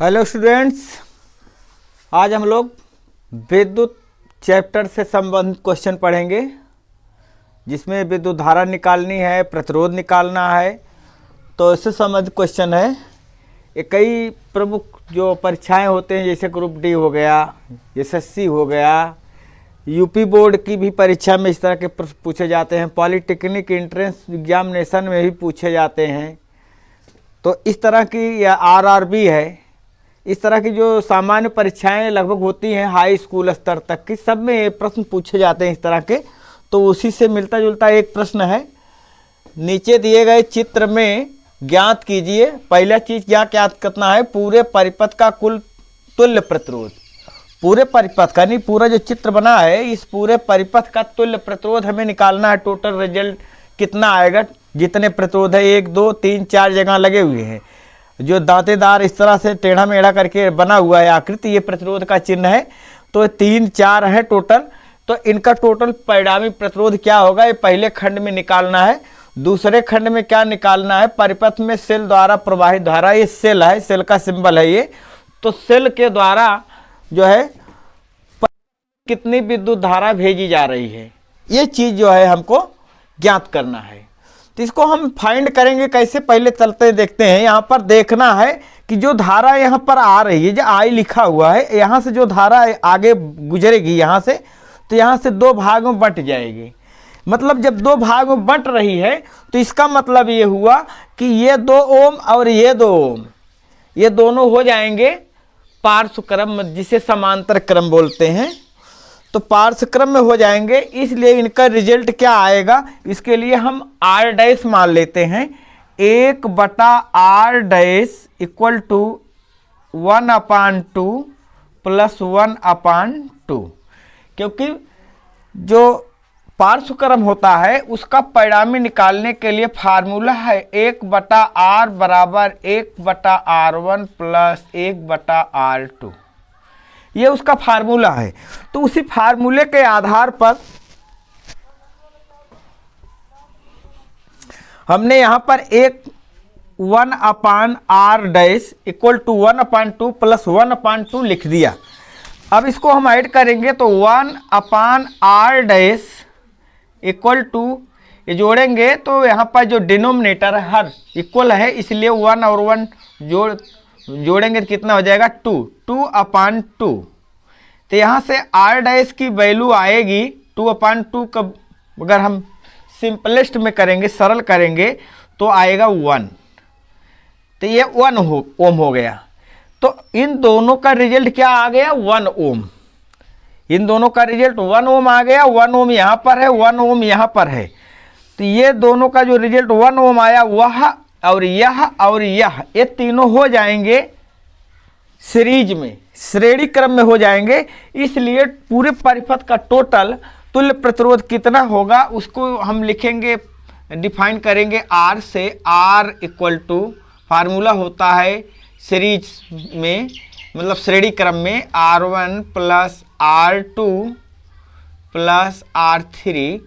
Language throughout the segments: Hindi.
हेलो स्टूडेंट्स, आज हम लोग विद्युत चैप्टर से संबंधित क्वेश्चन पढ़ेंगे, जिसमें विद्युत धारा निकालनी है, प्रतिरोध निकालना है। तो इससे संबंधित क्वेश्चन है। ये कई प्रमुख जो परीक्षाएं होते हैं, जैसे ग्रुप डी हो गया, एसएससी हो गया, यूपी बोर्ड की भी परीक्षा में इस तरह के प्रश्न पूछे जाते हैं, पॉलिटेक्निक एंट्रेंस एग्जामिनेशन में भी पूछे जाते हैं। तो इस तरह की या आरआरबी है, इस तरह की जो सामान्य परीक्षाएं लगभग होती हैं हाई स्कूल स्तर तक की, सब में ये प्रश्न पूछे जाते हैं इस तरह के। तो उसी से मिलता जुलता एक प्रश्न है। नीचे दिए गए चित्र में ज्ञात कीजिए। पहला चीज क्या ज्ञात करना है, पूरे परिपथ का कुल तुल्य प्रतिरोध। पूरे परिपथ का नहीं, पूरा जो चित्र बना है इस पूरे परिपथ का तुल्य प्रतिरोध हमें निकालना है। टोटल रिजल्ट कितना आएगा, जितने प्रतिरोध है 1 2 3 4 जगह लगे हुए हैं, जो दांतेदार इस तरह से टेढ़ा मेढ़ा करके बना हुआ है आकृति, ये प्रतिरोध का चिन्ह है। तो 3 4 है टोटल। तो इनका टोटल परिणामी प्रतिरोध क्या होगा, ये पहले खंड में निकालना है। दूसरे खंड में क्या निकालना है, परिपथ में सेल द्वारा प्रवाहित धारा, ये सेल है, सेल का सिंबल है ये। तो सेल के द्वारा जो है कितनी विद्युत धारा भेजी जा रही है, ये चीज जो है हमको ज्ञात करना है। तो इसको हम फाइंड करेंगे कैसे, पहले चलते देखते हैं। यहाँ पर देखना है कि जो धारा यहाँ पर आ रही है, जो आई लिखा हुआ है, यहाँ से जो धारा आगे गुजरेगी यहाँ से, तो यहाँ से 2 भाग में बंट जाएगी। मतलब जब 2 भाग में बंट रही है तो इसका मतलब ये हुआ कि ये 2 ओम और ये 2 ओम, ये दोनों हो जाएंगे पार्श्व क्रम, जिसे समांतर क्रम बोलते हैं। तो पार्श्व क्रम में हो जाएंगे, इसलिए इनका रिजल्ट क्या आएगा, इसके लिए हम आर डैश मान लेते हैं। 1/r इक्वल टू 1/2 प्लस 1/2, क्योंकि जो पार्श्व क्रम होता है उसका परिणामी निकालने के लिए फार्मूला है 1/r बराबर 1/r1 प्लस 1/r2, ये उसका फार्मूला है। तो उसी फार्मूले के आधार पर हमने यहां पर 1/r इक्वल टू 1/2 प्लस 1/2 लिख दिया। अब इसको हम ऐड करेंगे तो 1/r इक्वल टू, ये जोड़ेंगे तो यहाँ पर जो डिनोमिनेटर है हर इक्वल है, इसलिए 1 और 1 जोड़ेंगे तो कितना हो जाएगा 2/2। तो यहाँ से r डैश की वैल्यू आएगी 2/2 का, अगर हम सिंपलेस्ट में करेंगे, सरल करेंगे तो आएगा 1। तो ये 1 ओम हो गया। तो इन दोनों का रिजल्ट क्या आ गया, 1 ओम। इन दोनों का रिजल्ट 1 ओम आ गया। 1 ओम यहाँ पर है, 1 ओम यहाँ पर है। तो ये दोनों का जो रिजल्ट 1 ओम आया, वह और यह ये तीनों हो जाएंगे सीरीज में, श्रेणी क्रम में हो जाएंगे। इसलिए पूरे परिपथ का टोटल तुल्य प्रतिरोध कितना होगा उसको हम लिखेंगे, डिफाइन करेंगे R से। R इक्वल टू फार्मूला होता है सीरीज में, मतलब श्रेणी क्रम में, R1 plus R2 plus R3।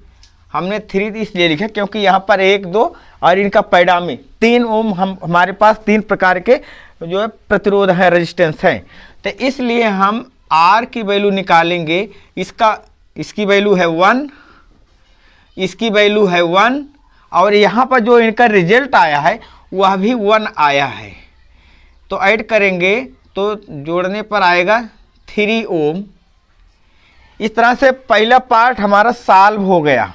हमने 3 इसलिए लिखा क्योंकि यहाँ पर 1 2 और इनका परिणामी 3 ओम, हमारे पास 3 प्रकार के जो है प्रतिरोध है, रेजिस्टेंस है। तो इसलिए हम R की वैल्यू निकालेंगे। इसकी वैल्यू है 1, इसकी वैल्यू है 1, और यहाँ पर जो इनका रिजल्ट आया है वह भी 1 आया है। तो ऐड करेंगे तो जोड़ने पर आएगा 3 ओम। इस तरह से पहला पार्ट हमारा सॉल्व हो गया।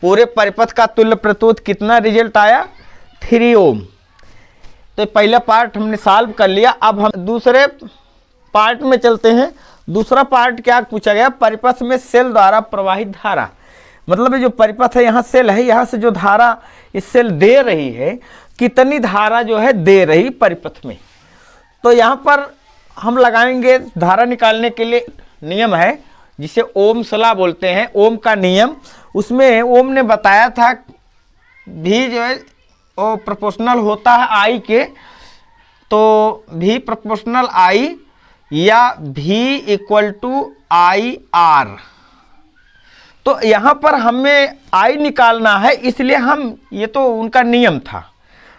पूरे परिपथ का तुल्य प्रतिरोध कितना रिजल्ट आया, 3 ओम। तो पहला पार्ट हमने सॉल्व कर लिया। अब हम दूसरे पार्ट में चलते हैं। दूसरा पार्ट क्या पूछा गया, परिपथ में सेल द्वारा प्रवाहित धारा। मतलब ये जो परिपथ है, यहाँ सेल है, यहाँ से जो धारा इस सेल दे रही है, कितनी धारा जो है दे रही परिपथ में। तो यहाँ पर हम लगाएंगे धारा निकालने के लिए नियम है, जिसे ओम्स लॉ बोलते हैं, ओम का नियम। उसमें ओम ने बताया था भी जो है वो प्रोपोर्शनल होता है आई के। तो भी प्रोपोर्शनल आई या भी इक्वल टू आई आर। तो यहाँ पर हमें आई निकालना है, इसलिए हम, ये तो उनका नियम था,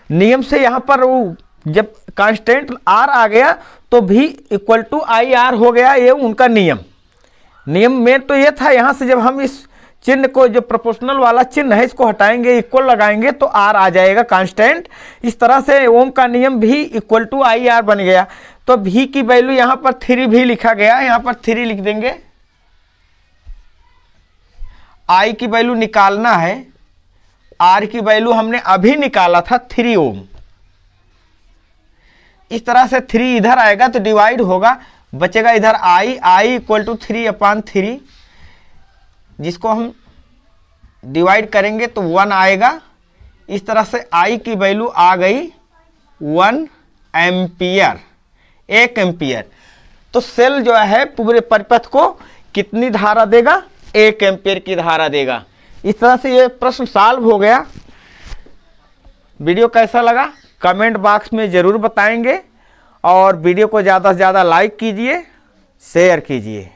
नियम से यहाँ पर वो जब कांस्टेंट आर आ गया तो भी इक्वल टू आई आर हो गया। ये उनका नियम में तो ये था, यहाँ से जब हम इस चिन्ह को, जो प्रोपोर्शनल वाला चिन्ह है, इसको हटाएंगे, इक्वल लगाएंगे तो आर आ जाएगा कांस्टेंट। इस तरह से ओम का नियम भी इक्वल टू आई आर बन गया। तो भी की वैल्यू यहाँ पर 3 भी लिखा गया, यहाँ पर 3 लिख देंगे। आई की वैल्यू निकालना है, आर की वैल्यू हमने अभी निकाला था 3 ओम। इस तरह से 3 इधर आएगा तो डिवाइड होगा, बचेगा इधर आई इक्वल टू 3/3, जिसको हम डिवाइड करेंगे तो 1 आएगा। इस तरह से आई की वैल्यू आ गई 1 एम्पियर, 1 एम्पियर। तो सेल जो है पूरे परिपथ को कितनी धारा देगा? 1 एम्पियर की धारा देगा। इस तरह से ये प्रश्न सॉल्व हो गया। वीडियो कैसा लगा कमेंट बॉक्स में ज़रूर बताएंगे, और वीडियो को ज़्यादा से ज़्यादा लाइक कीजिए, शेयर कीजिए।